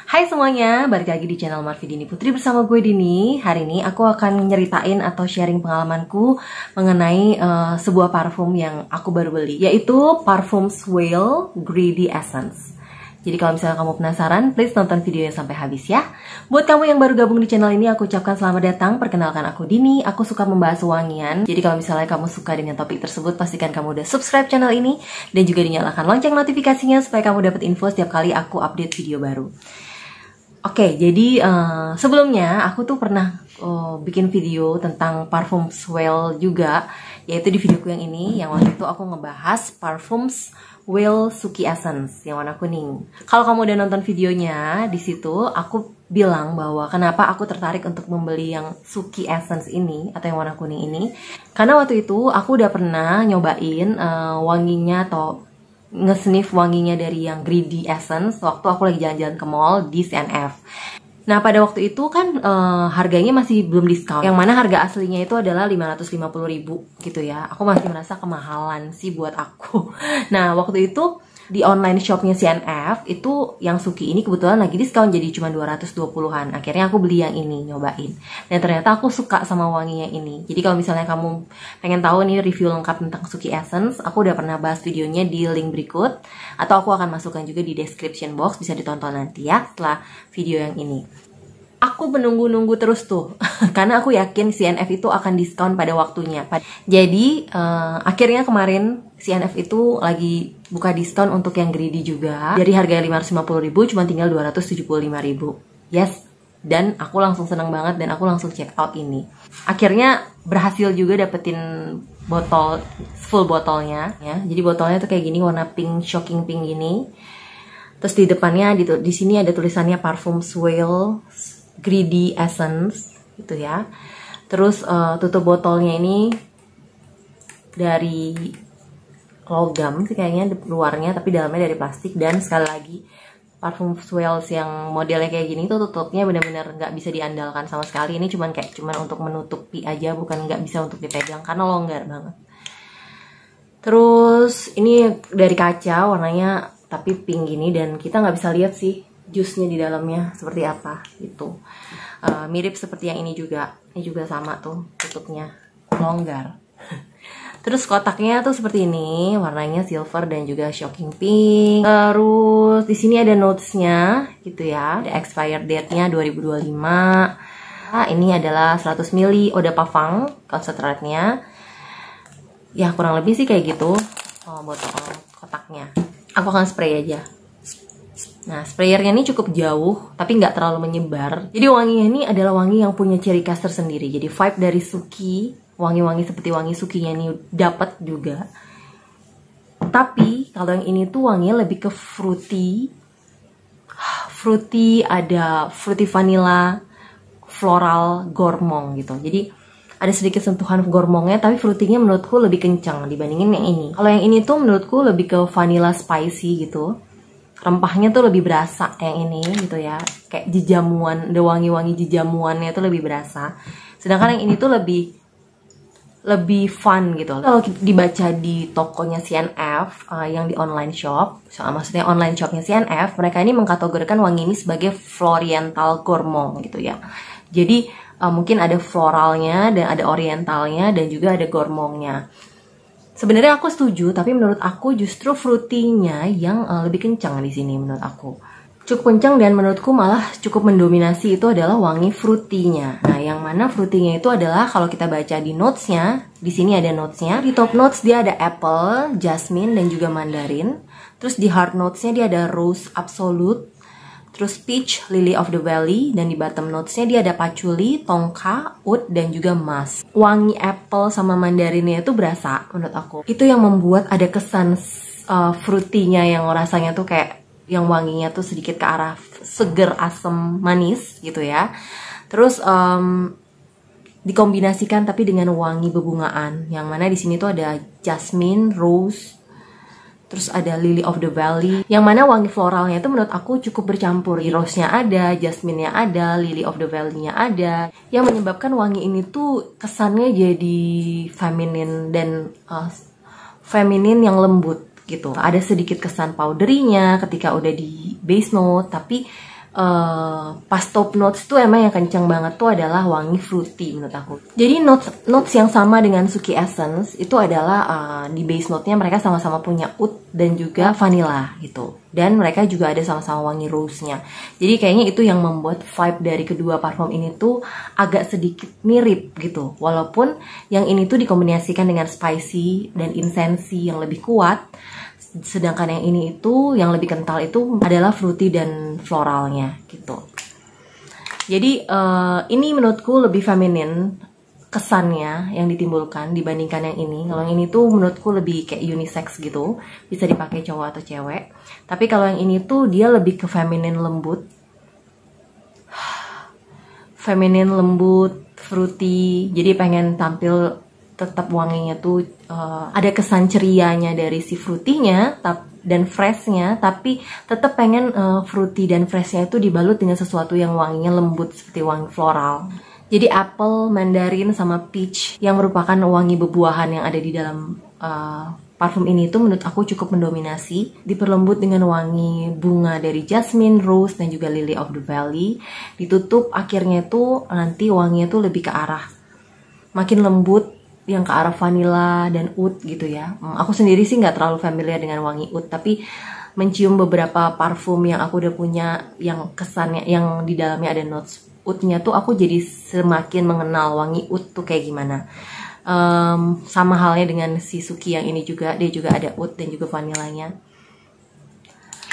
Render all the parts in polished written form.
Hai semuanya, balik lagi di channel Marvi Dini Putri bersama gue Dini. Hari ini aku akan nyeritain atau sharing pengalamanku mengenai sebuah parfum yang aku baru beli, yaitu parfum Swale Greedy Essence. Jadi kalau misalnya kamu penasaran, please nonton videonya sampai habis ya. Buat kamu yang baru gabung di channel ini, aku ucapkan selamat datang. Perkenalkan aku Dini, aku suka membahas wangian. Jadi kalau misalnya kamu suka dengan topik tersebut, pastikan kamu udah subscribe channel ini dan juga dinyalakan lonceng notifikasinya supaya kamu dapat info setiap kali aku update video baru. Oke, jadi sebelumnya aku tuh pernah bikin video tentang parfum Swale juga, yaitu di videoku yang ini, yang waktu itu aku ngebahas parfum Swale Suki Essence yang warna kuning. Kalau kamu udah nonton videonya, di situ aku bilang bahwa kenapa aku tertarik untuk membeli yang Suki Essence ini atau yang warna kuning ini, karena waktu itu aku udah pernah nyobain wanginya atau nge-sniff wanginya dari yang Greedy Essence waktu aku lagi jalan-jalan ke mall di CNF. Nah pada waktu itu kan harganya masih belum diskon, yang mana harga aslinya itu adalah 550.000 gitu ya. Aku masih merasa kemahalan sih buat aku. Nah waktu itu di online shopnya CNF itu yang Suki ini kebetulan lagi diskon jadi cuma 220-an. Akhirnya aku beli yang ini, nyobain. Dan ternyata aku suka sama wanginya ini. Jadi kalau misalnya kamu pengen tahu nih review lengkap tentang Suki Essence, aku udah pernah bahas videonya di link berikut, atau aku akan masukkan juga di description box, bisa ditonton nanti ya setelah video yang ini. Aku menunggu-nunggu terus tuh karena aku yakin CNF itu akan diskon pada waktunya. Jadi akhirnya kemarin CNF itu lagi buka diskon untuk yang Greedy juga. Dari harga 550.000 cuma tinggal 275.000. Yes, dan aku langsung seneng banget dan aku langsung check out ini. Akhirnya berhasil juga dapetin botol, full botolnya ya. Jadi botolnya tuh kayak gini, warna pink, shocking pink gini. Terus di depannya di sini ada tulisannya parfum Swale Greedy Essence gitu ya. Terus tutup botolnya ini dari logam sih kayaknya luarnya, tapi dalamnya dari plastik. Dan sekali lagi parfum Swale yang modelnya kayak gini tuh tutupnya benar-benar nggak bisa diandalkan sama sekali. Ini cuman untuk menutupi aja, bukan nggak bisa untuk dipegang karena longgar banget. Terus ini dari kaca warnanya tapi pink gini, dan kita nggak bisa lihat sih jusnya di dalamnya seperti apa gitu. Mirip seperti yang ini juga. Ini juga sama tuh tutupnya longgar. Terus kotaknya tuh seperti ini, warnanya silver dan juga shocking pink. Terus di sini ada notesnya gitu ya. Ada expired date-nya 2025. Ini adalah 100 ml eau de parfum concentrate-nya. Ya kurang lebih sih kayak gitu botol kotaknya. Aku akan spray aja. Nah, sprayernya ini cukup jauh, tapi nggak terlalu menyebar. Jadi wanginya ini adalah wangi yang punya ciri khas tersendiri. Jadi vibe dari Suki, wangi-wangi seperti wangi Sukinya ini dapat juga. Tapi kalau yang ini tuh wanginya lebih ke fruity. Fruity, ada fruity vanilla, floral, gourmand gitu. Jadi ada sedikit sentuhan gourmandnya, tapi fruitynya menurutku lebih kencang dibandingin yang ini. Kalau yang ini tuh menurutku lebih ke vanilla spicy gitu. Rempahnya tuh lebih berasa yang ini gitu ya, kayak jejamuan, ada wangi-wangi jejamuannya tuh lebih berasa. Sedangkan yang ini tuh lebih fun gitu. Kalau dibaca di tokonya CNF yang di online shop, maksudnya online shopnya CNF, mereka ini mengkategorikan wangi ini sebagai Floriental Gourmand gitu ya. Jadi mungkin ada floralnya dan ada orientalnya dan juga ada gourmandnya. Sebenarnya aku setuju, tapi menurut aku justru fruity-nya yang lebih kencang di sini menurut aku. Cukup kencang dan menurutku malah cukup mendominasi itu adalah wangi fruity-nya. Nah, yang mana fruity-nya itu adalah kalau kita baca di notes-nya, di sini ada notes-nya. Di top notes dia ada apple, jasmine dan juga mandarin. Terus di hard notes-nya dia ada rose absolute, terus peach, lily of the valley, dan di bottom notes-nya dia ada patchouli, tonka, oud, dan juga musk. Wangi apple sama mandarinnya itu berasa menurut aku. Itu yang membuat ada kesan fruity-nya yang rasanya tuh kayak yang wanginya tuh sedikit ke arah seger, asam, manis gitu ya. Terus dikombinasikan tapi dengan wangi bebungaan, yang mana di sini tuh ada jasmine, rose, terus ada lily of the valley, yang mana wangi floralnya itu menurut aku cukup bercampur. Rose-nya ada, jasmine-nya ada, lily of the valley-nya ada, yang menyebabkan wangi ini tuh kesannya jadi feminin dan feminin yang lembut gitu. Ada sedikit kesan powdery-nya ketika udah di base note, tapi pas top notes tuh emang yang kenceng banget tuh adalah wangi fruity menurut aku. Jadi notes yang sama dengan Suki Essence itu adalah di base note-nya mereka sama-sama punya oud dan juga vanilla gitu. Dan mereka juga ada sama-sama wangi rose-nya. Jadi kayaknya itu yang membuat vibe dari kedua parfum ini tuh agak sedikit mirip gitu. Walaupun yang ini tuh dikombinasikan dengan spicy dan insensi yang lebih kuat. Sedangkan yang ini itu yang lebih kental itu adalah fruity dan floralnya gitu. Jadi ini menurutku lebih feminin kesannya yang ditimbulkan dibandingkan yang ini. Kalau yang ini tuh menurutku lebih kayak unisex gitu, bisa dipakai cowok atau cewek. Tapi kalau yang ini tuh dia lebih ke feminin lembut, feminin lembut, fruity. Jadi pengen tampil tetap wanginya tuh ada kesan cerianya dari si fruity-nya dan fresh-nya, tapi tetap pengen fruity dan fresh-nya itu dibalut dengan sesuatu yang wanginya lembut seperti wangi floral. Jadi apple, mandarin, sama peach yang merupakan wangi bebuahan yang ada di dalam parfum ini itu menurut aku cukup mendominasi. Diperlembut dengan wangi bunga dari jasmine, rose, dan juga lily of the valley. Ditutup akhirnya itu nanti wanginya tuh lebih ke arah makin lembut, yang ke arah vanilla dan oud gitu ya. Aku sendiri sih nggak terlalu familiar dengan wangi oud, tapi mencium beberapa parfum yang aku udah punya yang kesannya yang di dalamnya ada notes oudnya tuh aku jadi semakin mengenal wangi oud tuh kayak gimana. Sama halnya dengan si Suki yang ini juga, dia juga ada oud dan juga vanillanya.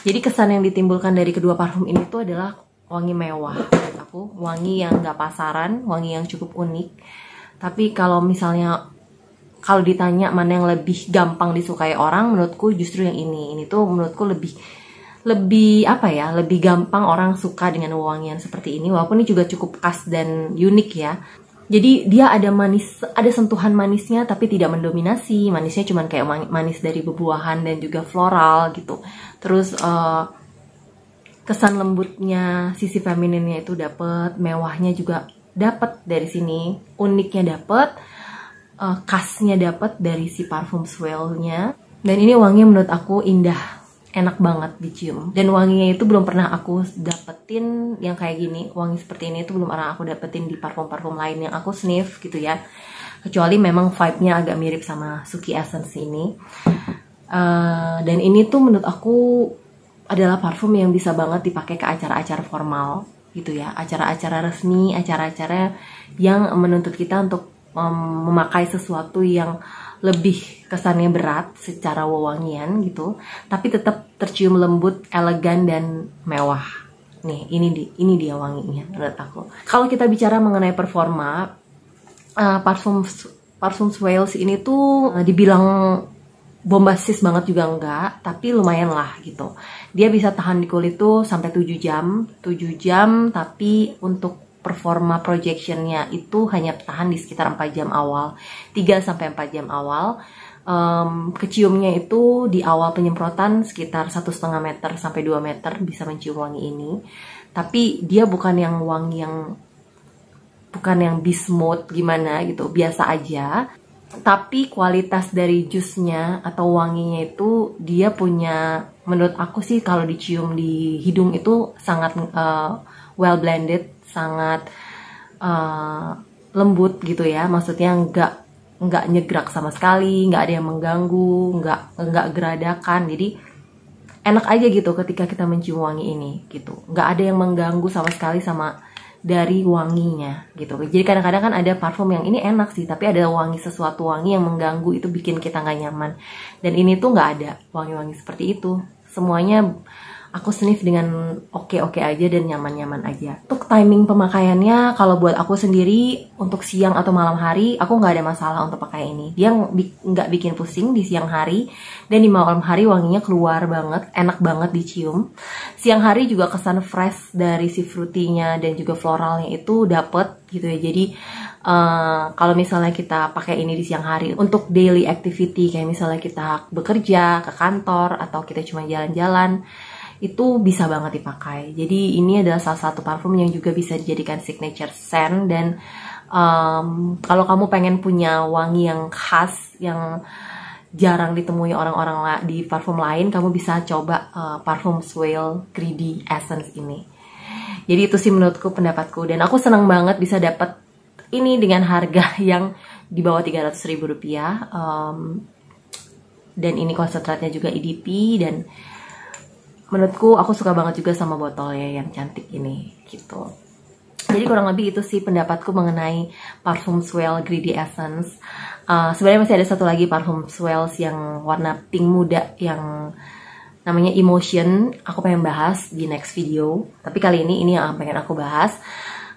Jadi kesan yang ditimbulkan dari kedua parfum ini tuh adalah wangi mewah menurut aku, wangi yang nggak pasaran, wangi yang cukup unik. Tapi kalau misalnya kalau ditanya mana yang lebih gampang disukai orang, menurutku justru yang ini. Ini tuh menurutku lebih apa ya? Lebih gampang orang suka dengan wangian seperti ini. Walaupun ini juga cukup khas dan unik ya. Jadi dia ada manis, ada sentuhan manisnya tapi tidak mendominasi. Manisnya cuman kayak manis dari bebuahan dan juga floral gitu. Terus kesan lembutnya, sisi femininnya itu dapet, mewahnya juga dapat dari sini, uniknya dapat, khasnya dapat dari si parfum swell-nya. Dan ini wanginya menurut aku indah, enak banget dicium. Dan wanginya itu belum pernah aku dapetin yang kayak gini, wangi seperti ini itu belum pernah aku dapetin di parfum-parfum lain yang aku sniff gitu ya. Kecuali memang vibe-nya agak mirip sama Suki Essence ini. Dan ini tuh menurut aku adalah parfum yang bisa banget dipakai ke acara-acara formal gitu ya, acara-acara resmi, acara-acara yang menuntut kita untuk memakai sesuatu yang lebih kesannya berat secara wewangian gitu, tapi tetap tercium lembut, elegan dan mewah. Nih, ini dia wanginya menurut aku. Kalau kita bicara mengenai performa, parfum Swales ini tuh dibilang bombastis banget juga enggak, tapi lumayan lah gitu. Dia bisa tahan di kulit tuh sampai 7 jam, tapi untuk performa projectionnya itu hanya tahan di sekitar 4 jam awal, 3-4 jam awal. Keciumnya itu di awal penyemprotan sekitar 1,5 meter sampai 2 meter bisa mencium wangi ini. Tapi dia bukan yang wangi yang bismut gimana gitu, biasa aja. Tapi kualitas dari jusnya atau wanginya itu dia punya, menurut aku sih kalau dicium di hidung itu sangat well blended, sangat lembut gitu ya. Maksudnya nggak nyegrak sama sekali, nggak ada yang mengganggu, nggak geradakan. Jadi enak aja gitu ketika kita mencium wangi ini gitu. Nggak ada yang mengganggu sama sekali sama dari wanginya gitu. Jadi kadang-kadang kan ada parfum yang ini enak sih, tapi ada sesuatu wangi yang mengganggu, itu bikin kita nggak nyaman. Dan ini tuh nggak ada wangi-wangi seperti itu. Semuanya aku sniff dengan oke-oke aja dan nyaman-nyaman aja. Untuk timing pemakaiannya, kalau buat aku sendiri untuk siang atau malam hari, aku nggak ada masalah untuk pakai ini. Dia nggak bikin pusing di siang hari, dan di malam hari wanginya keluar banget, enak banget dicium. Siang hari juga kesan fresh dari si fruity-nya dan juga floralnya itu dapet gitu ya. Jadi kalau misalnya kita pakai ini di siang hari untuk daily activity, kayak misalnya kita bekerja, ke kantor, atau kita cuma jalan-jalan, itu bisa banget dipakai. Jadi ini adalah salah satu parfum yang juga bisa dijadikan signature scent. Dan kalau kamu pengen punya wangi yang khas, yang jarang ditemui orang-orang di parfum lain, kamu bisa coba parfum Swale Greedy Essence ini. Jadi itu sih menurutku pendapatku, dan aku senang banget bisa dapat ini dengan harga yang di bawah 300.000 rupiah. Dan ini konsentratnya juga EDP, dan menurutku aku suka banget juga sama botolnya yang cantik ini gitu. Jadi kurang lebih itu sih pendapatku mengenai parfum Swell Greedy Essence. Sebenarnya masih ada satu lagi parfum Swell yang warna pink muda yang namanya Emotion. Aku pengen bahas di next video. Tapi kali ini yang pengen aku bahas.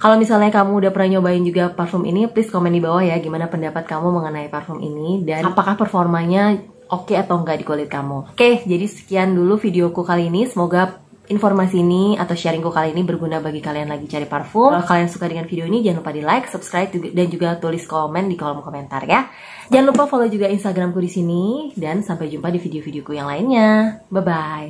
Kalau misalnya kamu udah pernah nyobain juga parfum ini, please komen di bawah ya gimana pendapat kamu mengenai parfum ini dan apakah performanya oke atau enggak di kulit kamu. Oke, jadi sekian dulu videoku kali ini. Semoga informasi ini atau sharingku kali ini berguna bagi kalian lagi cari parfum. Kalau kalian suka dengan video ini, jangan lupa di like, subscribe, dan juga tulis komen di kolom komentar ya. Jangan lupa follow juga Instagramku di sini, dan sampai jumpa di video-videoku yang lainnya. Bye-bye.